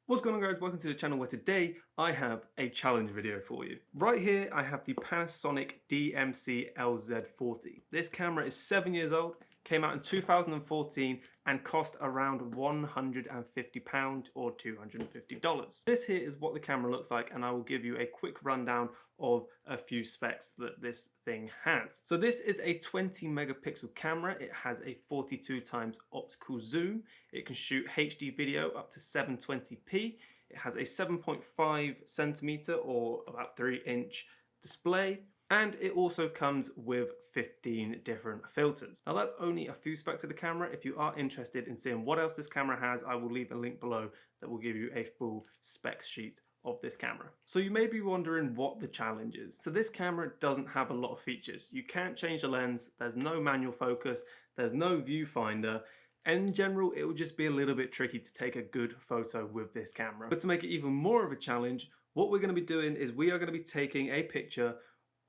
What's going on, guys? Welcome to the channel where today I have a challenge video for you. Right here I have the Panasonic DMC LZ40. This camera is 7 years old, came out in 2014 and cost around £150 or $250. This here is what the camera looks like, and I will give you a quick rundown of a few specs that this thing has. So this is a 20 megapixel camera. It has a 42 times optical zoom. It can shoot HD video up to 720p. It has a 7.5 centimeter or about 3-inch display. And it also comes with 15 different filters. Now that's only a few specs of the camera. If you are interested in seeing what else this camera has, I will leave a link below that will give you a full specs sheet of this camera. So you may be wondering what the challenge is. So this camera doesn't have a lot of features. You can't change the lens, there's no manual focus, there's no viewfinder, and in general it will just be a little bit tricky to take a good photo with this camera. But to make it even more of a challenge, what we're going to be doing is we are going to be taking a picture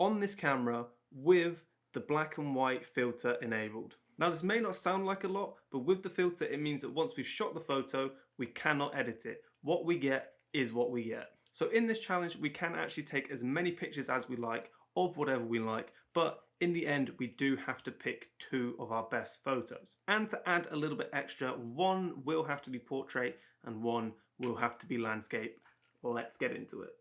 on this camera with the black and white filter enabled. Now this may not sound like a lot, but with the filter it means that once we've shot the photo, we cannot edit it. What we get is what we get. So in this challenge we can actually take as many pictures as we like of whatever we like, but in the end we do have to pick 2 of our best photos. And to add a little bit extra, 1 will have to be portrait and 1 will have to be landscape. Let's get into it.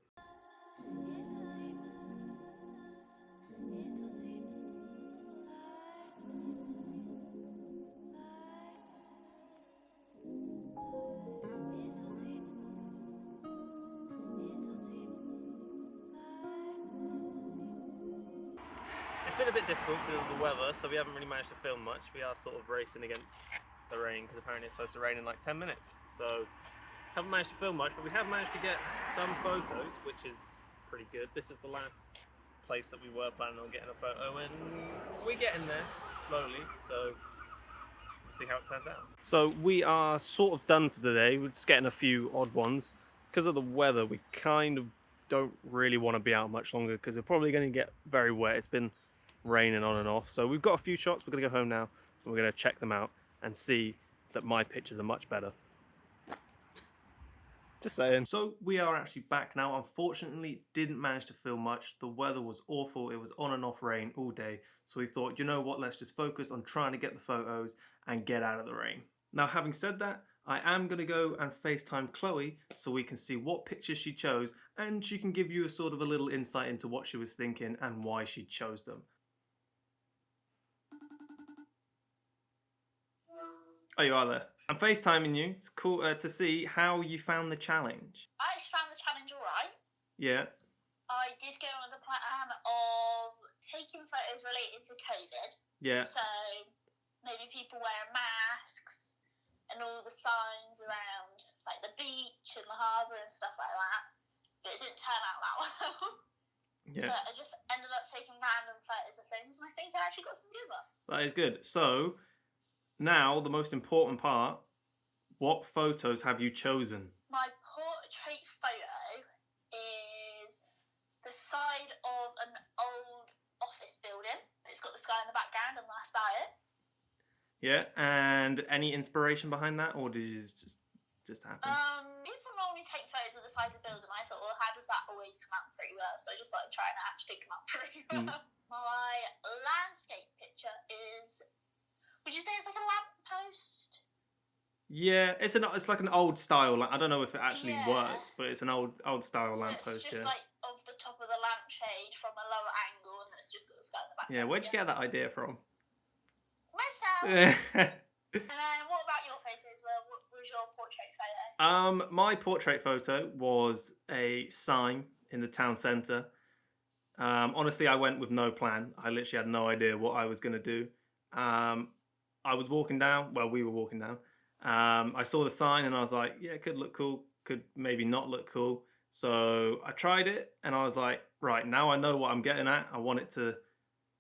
It's been a bit difficult because of the weather, so we haven't really managed to film much. We are sort of racing against the rain because apparently it's supposed to rain in like 10 minutes. So haven't managed to film much, but we have managed to get some photos, which is pretty good. This is the last place that we were planning on getting a photo, and we're getting there slowly, so we'll see how it turns out. So we are sort of done for the day. We're just getting a few odd ones. Because of the weather, we kind of don't really want to be out much longer because we're probably going to get very wet. It's been raining on and off, so we've got a few shots. We're going to go home now and we're going to check them out and see that my pictures are much better. Just saying. So we are actually back now. Unfortunately didn't manage to film much. The weather was awful. It was on and off rain all day, so we thought, you know what, let's just focus on trying to get the photos and get out of the rain. Now having said that, I am going to go and FaceTime Chloe so we can see what pictures she chose, and she can give you a sort of a little insight into what she was thinking and why she chose them. Oh, you are there. I'm FaceTiming you. It's cool to see how you found the challenge. I actually found the challenge alright. Yeah. I did go with the plan of taking photos related to COVID. Yeah. So maybe people wearing masks and all the signs around like the beach and the harbour and stuff like that. But it didn't turn out that well. Yeah. So I just ended up taking random photos of things, and I think I actually got some good ones. That is good. So now the most important part, what photos have you chosen? My portrait photo is the side of an old office building. It's got the sky in the background, and that's about it. Yeah, and any inspiration behind that, or did it just happen? People normally take photos of the side of the building. I thought, well, how does that always come out pretty well? So I just started trying to actually come out pretty well. My landscape picture is, would you say it's like a lamppost? Yeah, it's like an old style. I don't know if it actually works, but it's an old style lamppost. It's just like of the top of the lampshade from a lower angle, and it's just got the sky in the background. Yeah, where'd you get that idea from? Myself. And then what about your photos? What was your portrait photo? My portrait photo was a sign in the town centre. Honestly, I went with no plan. I literally had no idea what I was going to do. I was walking down, well, we were walking down. I saw the sign and I was like, yeah, it could look cool, could maybe not look cool. So I tried it and I was like, right, now I know what I'm getting at. I want it to,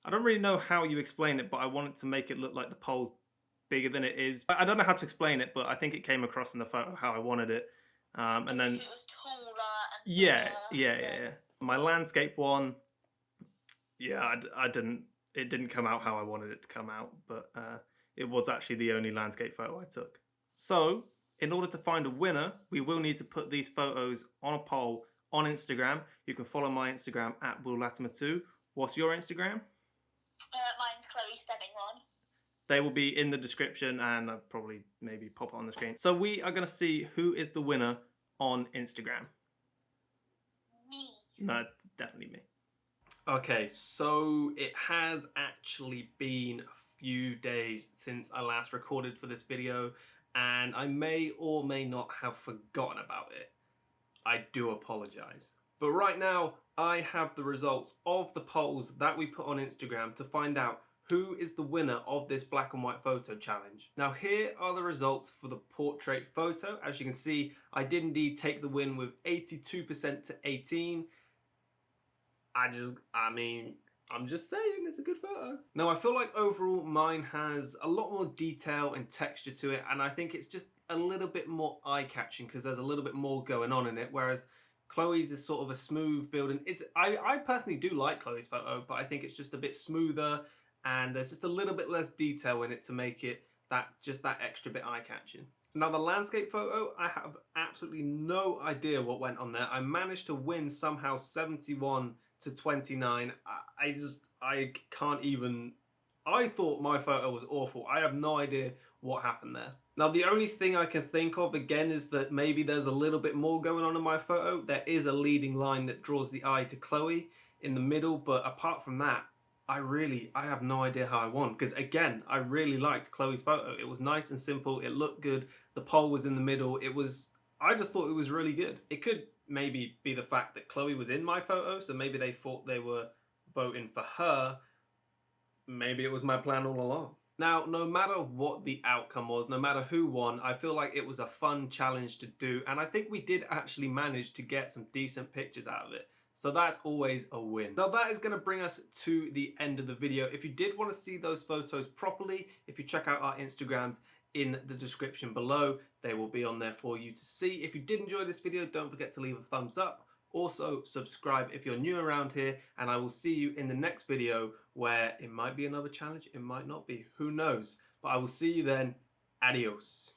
I don't really know how you explain it, but I wanted to make it look like the pole's bigger than it is. I don't know how to explain it, but I think it came across in the photo how I wanted it. And then it was taller and yeah. My landscape one, yeah, it didn't come out how I wanted it to come out, but it was actually the only landscape photo I took. So In order to find a winner, we will need to put these photos on a poll on Instagram. You can follow my Instagram at WillLatimer2. What's your Instagram? Mine's Chloe Stebbing one. They will be in the description, and I'll probably maybe pop it on the screen. So we are going to see who is the winner on Instagram. Me. No, it's definitely me. Okay, so it has actually been a few days since I last recorded for this video, and I may or may not have forgotten about it. I do apologize. But right now, I have the results of the polls that we put on Instagram to find out who is the winner of this black and white photo challenge. Now here are the results for the portrait photo. As you can see, I did indeed take the win with 82% to 18. I'm just saying, it's a good photo. Now I feel like overall mine has a lot more detail and texture to it, and I think it's just a little bit more eye-catching because there's a little bit more going on in it, whereas Chloe's is sort of a smooth building. I personally do like Chloe's photo, but I think it's just a bit smoother, and there's just a little bit less detail in it to make it that extra bit eye-catching. Now the landscape photo, I have absolutely no idea what went on there. I managed to win somehow 71 to 29. I can't even, I thought my photo was awful. I have no idea what happened there. Now the only thing I can think of again is that maybe there's a little bit more going on in my photo. There is a leading line that draws the eye to Chloe in the middle, but apart from that, I have no idea how I won, because again, I really liked Chloe's photo. It was nice and simple, it looked good, the pole was in the middle, I just thought it was really good. It could maybe be the fact that Chloe was in my photo, so maybe they thought they were voting for her. Maybe it was my plan all along. Now, no matter what the outcome was, no matter who won, I feel like it was a fun challenge to do, and I think we did actually manage to get some decent pictures out of it. So that's always a win. Now that is going to bring us to the end of the video. If you did want to see those photos properly, if you check out our Instagrams in the description below, they will be on there for you to see. If you did enjoy this video, don't forget to leave a thumbs up. Also subscribe if you're new around here, and I will see you in the next video where it might be another challenge, it might not be, who knows. But I will see you then. Adios.